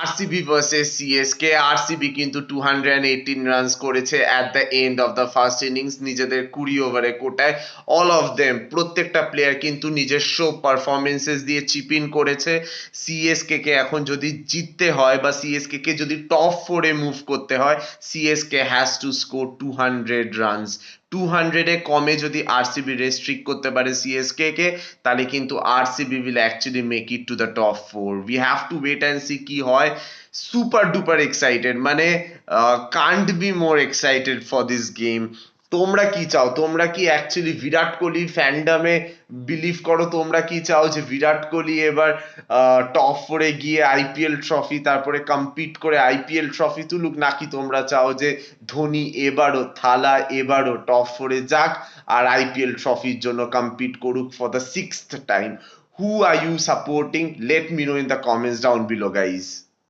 RCB versus CSK. RCB কিন্তু 218 runs করেছে at the end of the first innings নিজেদের 20 ওভারে কোটায়। অল অফ দেম প্রত্যেকটা প্লেয়ার কিন্তু নিজস্ব পারফরমেন্সেস দিয়ে চিপ ইন করেছে। সিএসকে কে এখন যদি জিততে হয় বা সিএসকে কে যদি টপ 4-এ মুভ করতে হয়, CSK has to score 200 runs. 200-এ কমে যদি আরসিবি রেস্ট্রিক্ট করতে পারে সিএসকে কে, তাহলে কিন্তু RCB will actually make it to the top 4। We have to wait and see কি হয়। সুপার ডুপার এক্সাইটেড, মানে can't be more excited for this game. তোমরা কি চাও? তোমরা কি অ্যাকচুয়ালি বিরাট কোহলি ফ্যান্ডামে বিলিভ করো? তোমরা কি চাও যে বিরাট কোহলি এবার টপ 4-এ গিয়ে আইপিএল ট্রফি, তারপরে কম্পিট করে আইপিএল ট্রফি তুলুক, নাকি তোমরা চাও যে ধোনি এবারও থালা এবারও টপ 4-এ যাক আর আইপিএল ট্রফির জন্য কম্পিট করুক for the 6th time? Who are you supporting? Let me know in the comments down below, guys.